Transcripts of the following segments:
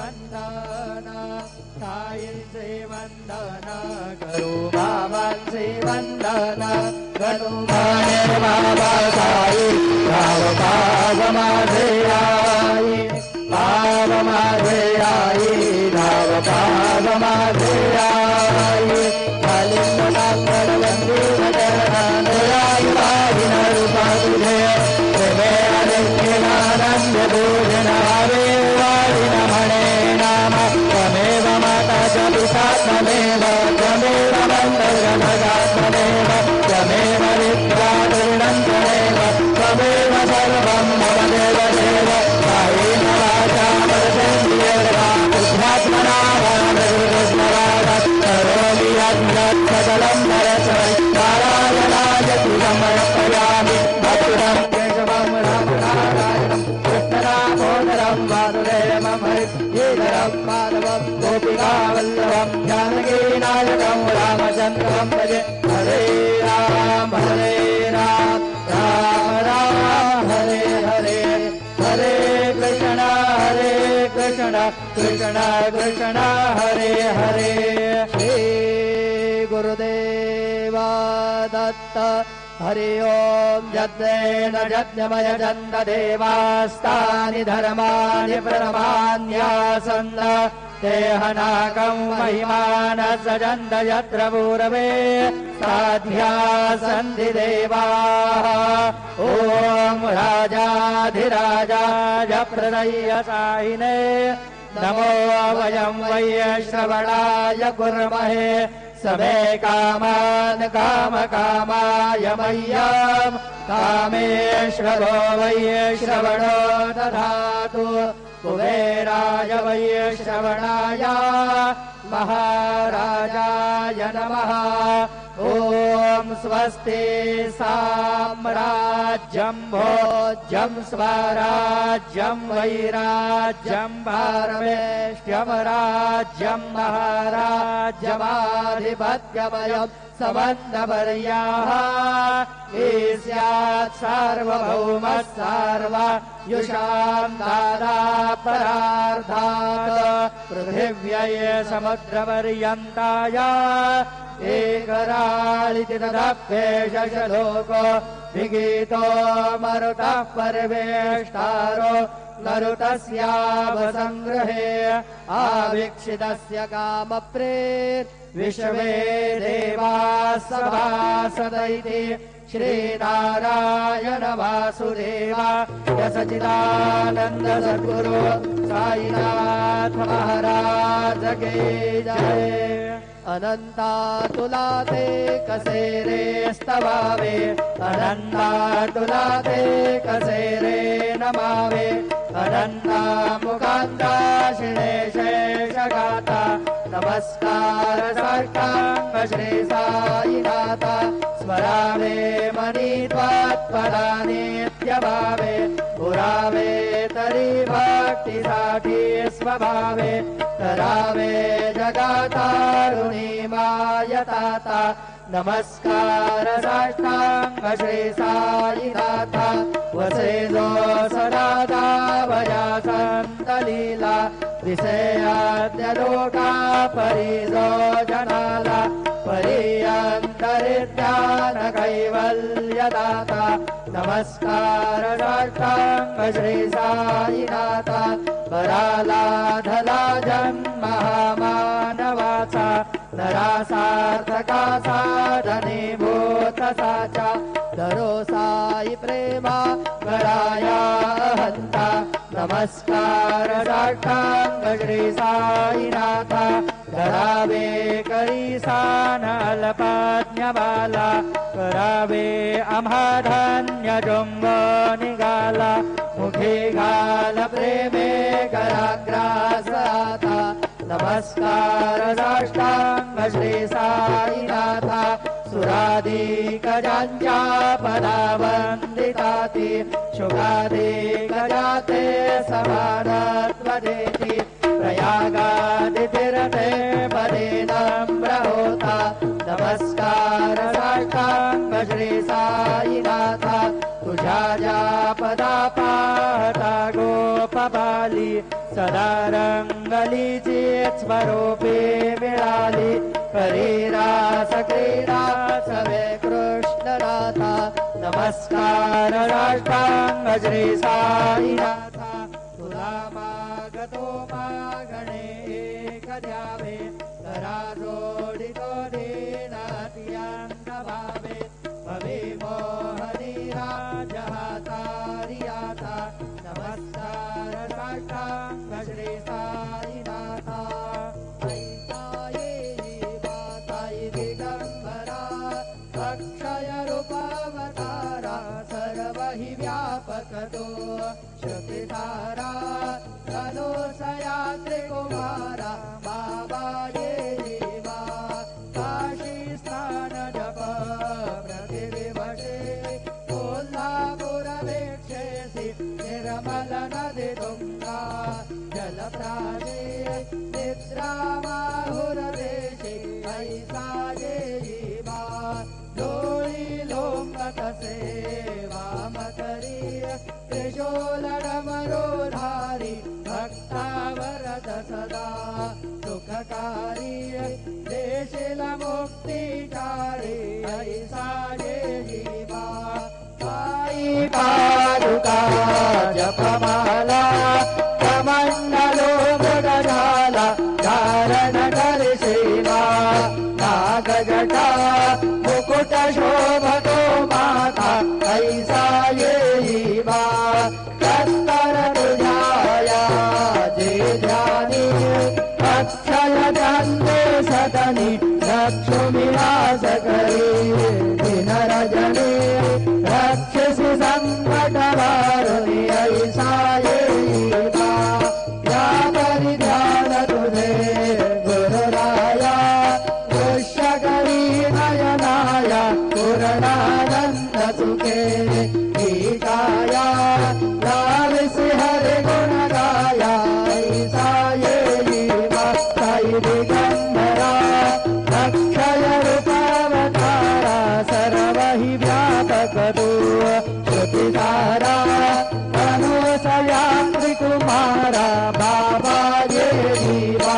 वंदना साईं से वंदना करो बाबा से वंदना करो माने बाबा साई भाव भाव माझे आई भाव माझे आई भाव भाव माझे आई कालिंग नागर वंदीर चरणानुरागी वाहिन रूपा तुझे प्रेमे अनित्यनानंद भोजन हरे वाहिन मणे नाम त्वमेव माता च पिता त्वमेव त्वमेव मन्दर्गभगा त्वमेव त्वमेव विद्या तृणं त्वमेव त्वमेव सर्वं मम देव देव कायेन वाचा मनसेन्द्रियैर्वा बुद्ध्यात्मना वा प्रकृतिस्मरात् करोमि यत् सकलं परस्मै नारायणाय समर्पयामि भक्तं केशवं रामनारायणं कृष्णदामोदरं वासुदेवं हरिधरं माधवं गोपिकावल्लभं जानकीनायकं रामचन्द्रं भजे हरे राम राम राम हरे हरे हरे कृष्ण कृष्ण कृष्ण हरे हरे श्री गुरुदेव दत्त हरि ओम यज्ञेन यज्ञमय चन्द देवास्तानि धर्माणि प्रमाण्यासन् देहनाकं महिमान सजन्द यत्र पूर्वे साध्या सन्धि देवाः ॐ राजाधिराजाय प्रदय्यसाहिने नमो वयं वै श्रवणाय कुर्महे समे कामान् कामकामाय मह्यं कामेश्वरो वै श्रवणो दधातु कुबेराय वै श्रवणाय महाराजाय नमः ॐ स्वस्ति साम्राज्यं भोज्यं स्वराज्यं वैराज्यं भारवेष्ट्यं राज्यं महाराज्यमाधिपत्यमयं सबन्धपर्याः ईस्यात् सार्वभौमः सार्वयुषां दादा परार्धात् पृथिव्यै समुद्रपर्यन्ताय एकराळिति तदप्येषलोको विगीतो मरुतः परिवेष्टारो मरुतस्यावसङ्ग्रहे आवीक्षितस्य कामप्रेत् विश्वे देवाः सभासदैति श्रीनारायण वासुदेव सच्चिदानन्द सद्गुरु साईनाथ महाराज के जय अनंता तुला ते कसे रे स्तवावे अनंता तुला ते कसे रे नमावे अनंता मुखांता शिणे शेषगाता नमस्कार साष्टांग श्री साईनाथा स्मरावे मनी त्वत्पदानित्यभावे पुरावे तरी भक्तीसाठी स्वभावे करावे जगतारुणी मायताता नमस्कार साष्टांग श्री साईनाथा वसे जो सदा वया संतलीला विषयाद्य लोका परिजो जनाला परियंतरिज्ञान कैवल्यदाता नमस्कार साष्टांग श्री साईनाथा परालाधला जन्महामानवाचा नरासार्थका साधनीभूत साचा धरो साई प्रेमा गळाया हंता नमस्कार साष्टांग श्री साईनाथा करावे करीसान अल्पज्ञबाला करावे आम्हा धन्य जुंब निघाला मुखे घाल प्रेमे कराग्रासाता नमस्कार साष्टांग श्री साईनाथा सुराधिक ज्यांच्या पदावंदिताती शुभाधिक जाते समानत्व देती प्रयागादि तीर्थे पदे नम्र होता नमस्कार साष्टांग श्री साईनाथा तुझ्या ज्या पदा पाहता गोप पाली सदा रंगली चित स्वरूपी मिळाली करीरास क्रीडा सवे कृष्णनाथा नमस्कार राष्ट्रांग श्री साईनाथा तुला मागतो मागणे एक द्यावे करा जोडितो दीनातियांत भावे भवे मोहनी राजहातारियाता नमस्कार साष्टांग श्री साईनाथा अक्षय रूपावतारा सर्व हि व्यापकतो श्रुतिधारा धनुषया त्रिकुमारा बाबा ये देवा काशी स्नान जप प्रतिदिवसे कोल्हापुरवेक्षेसि निर्मल नदी तुंगा जलप्राणे निद्रामाहुरदेशे ऐसा ये जीवा लोळी लोंगतसे वामकरी त्रिशूलडमरोधारी भक्तावरद सदा सुखकारी देशिल मुक्तिकारी ऐसा ये जीवा साई पादुका जपमाला कमंडलो मृगजाला धारण करशिला नागजटा मुकुट शोभतो माता ऐसा ये जीवा कत्तर तुझाया जे ध्यानी अक्षय दंडे सदनी लक्ष्मीवास करी दिन रजनी रक्षसि संकट वारुणी ऐसा ये जीवा या परिध्यान तुझे गुरुराया दृश्य करी नयनाया पूर्णानंद सुखे काया लाविसि हरि गुण गाया ऐसा ये जीवा साई दिगंबरा अक्षय रूपावतारा सर्व हि व्यापकतो श्रुतिधारा धनुषया त्रिकुमारा बाबा ये जीवा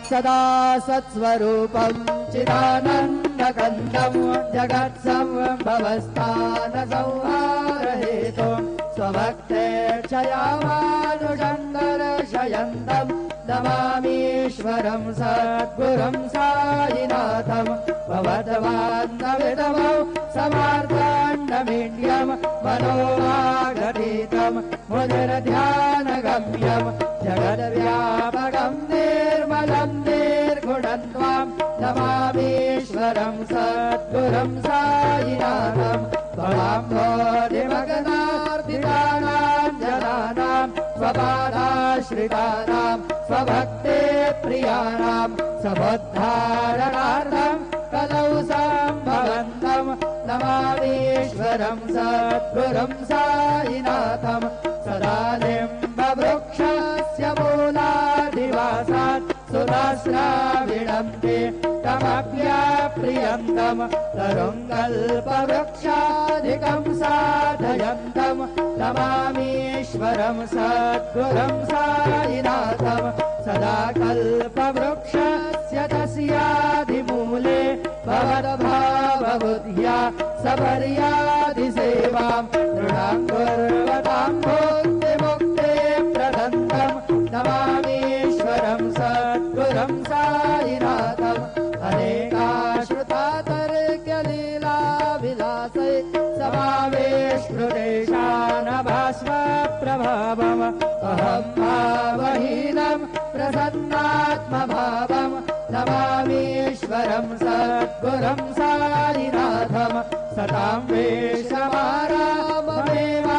सदा सत्स्वरूपं चिदानन्दकन्दं जगत्सम्भवस्थानसंहारहेतुं स्वभक्तेक्षयामानुषं दर्शयन्तं नमामीश्वरं सद्गुरुं साईनाथं भवद्वान्नवितमौ समार्ताण्डमीड्यं मनोवागतीतं मुनिर्ध्यानगम्यं जगद्व्यापकं निर्मलं निर्गुणं त्वां नमामीश्वरं सद्गुरुं साईनाथं भवाम्भोधिमगनार्दितानां जनानां स्वपादाश्रितानां स्वभक्ते प्रियाणां समुद्धारणार्थं कलौ सम्भवन्तं नमामीश्वरं सद्गुरुं साईनाथं सदा निम्बवृक्षस्य मूलाधिवासात् सुधास्राविणं ते तमप्यप्रियन्तं तरुङ्गल्पवृक्षाधिकं साधयन्तं नमामीश्वरं सद्गुरुं साईनाथं सदा कल्पवृक्षस्य तस्याधिमूले भवद्भावबुद्ध्या सपर्याधिसेवां नृणां कुर्वतां भुक्तिमुक्ते प्रदन्तं नमामीश्वरं सद्गुरुं साईनाथम् अनेकाश्रुतातर्क्यलीलाविलासै समावेष्टृदेशानभास्वप्रभावम् अहं भावहीनं प्रसन्नात्मभावं नमामीश्वरं सद्गुरुं साईनाथम् सतां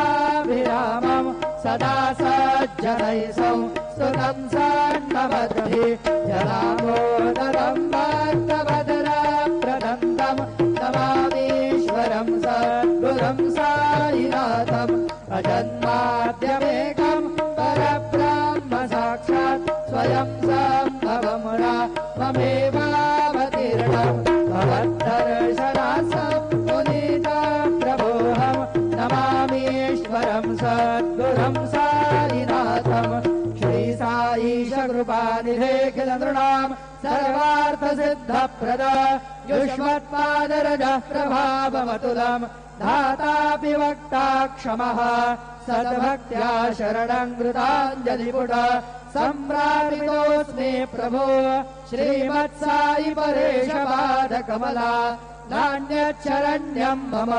वेशमाराममेवाभिरामं सदा सज्जनैसौ स्तुतं सन्नमद्भिः जलामोदरं भक्तभद्रप्रदन्तं नमामीश्वरं सद्गुरुं साईनाथम् अजन्माद्यमेकं परब्रह्म साक्षात् स्वयं सम्भवं ममेवावतीर्णं भवद्दर्शनात् पुनीतं प्रभोऽहं नमामीश्वरं सद्गुरुं साईनाथम् कृपानिधे किल नृणाम् सर्वार्थसिद्धप्रद युष्मत्पादरजः प्रभावमतुलम् धातापि वक्ता क्षमः सद्भक्त्या शरणम् कृताञ्जलिपुट सम्प्रापितोऽस्मि प्रभो श्रीमत्सायि परेशपादकमला नान्यच्छरण्यम् मम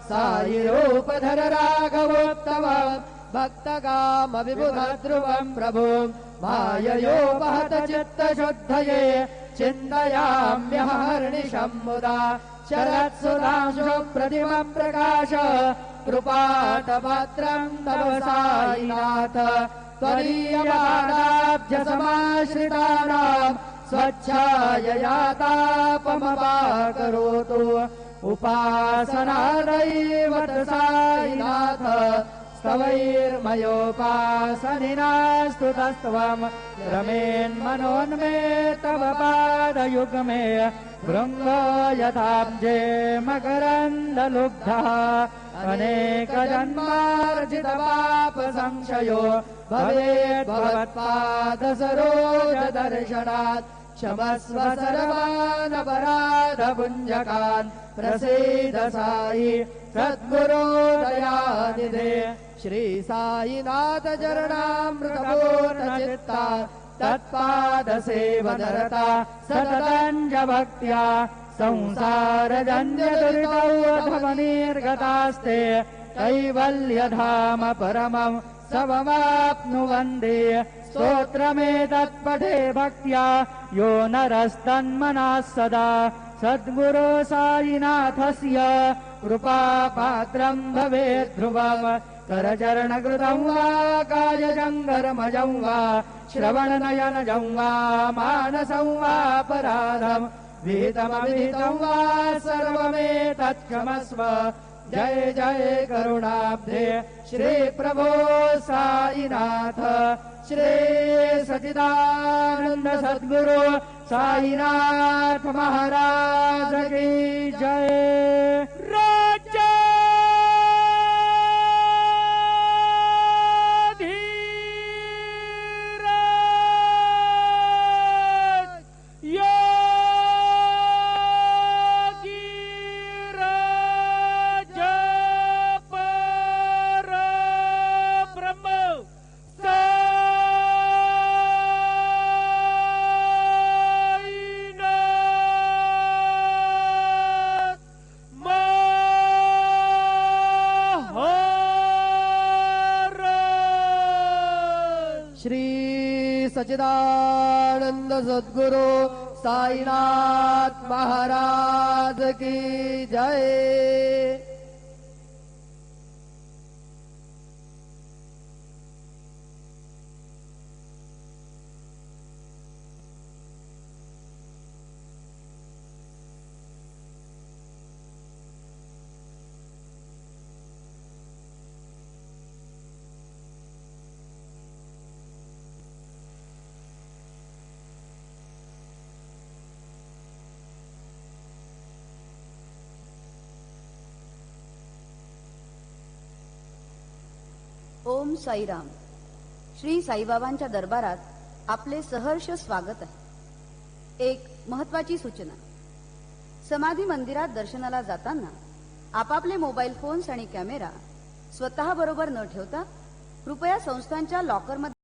सायि रूपधर राघवोत्तम भक्तकामविबुधध्रुवम् प्रभो माययोपहत चित्तशुद्धये चिन्तयाम्यहर्निशम् मुदा शरत्सुधांशु प्रतिमम् प्रकाश कृपातपात्रम् तव साईनाथ त्वदीयपादाब्जसमाश्रितानाम् स्वच्छायया तापमपाकरोतु उपासनादैव साईनाथ स्तवैर्मयोपासनिना स्तुतस्त्वम् रमेन्मनोन्मे तव पादयुग्मे भृङ्गो यथाब्जे मकरन्दलुब्धः अनेकजन्मार्जितपापसंशयो भवेद्भवत्पादसरोजदर्शनात् क्षमस्व सर्वानपराधपुञ्जकान् प्रसीद साई सद्गुरो दयानिधे श्री साईनाथ चरणामृतपूर्णचित्ता तत्पादसेवनरता सततञ्च भक्त्या संसारजन्यदुरितौ अधमनिर्गतास्ते कैवल्यधाम परमम् समवाप्नुवन्ति स्तोत्रमेतत्पठे भक्त्या यो नरस्तन्मनः सदा सद्गुरो साईनाथस्य कृपापात्रम् भवेत् ध्रुवम् करचरणकृतं वा कायजङ्गरमजं वा श्रवणनयनजं वा मानसं वापराधम् विहितमविहितं वा सर्वमेतत्क्षमस्व जय जय करुणाब्धे श्री प्रभो साईनाथ श्री सच्चिदानंद सद्गुरु साईनाथ महाराज की जय। श्री सच्चिदानंद सद्गुरु साईनाथ महाराज की जय। ओम साईराम। श्री साईबाबांच्या दरबारात आपले सहर्ष स्वागत आहे। एक महत्वाची सूचना, समाधी मंदिरात दर्शनाला जाताना आपापले मोबाईल फोन्स आणि कॅमेरा स्वतः बरोबर न ठेवता कृपया संस्थांच्या लॉकरमध्ये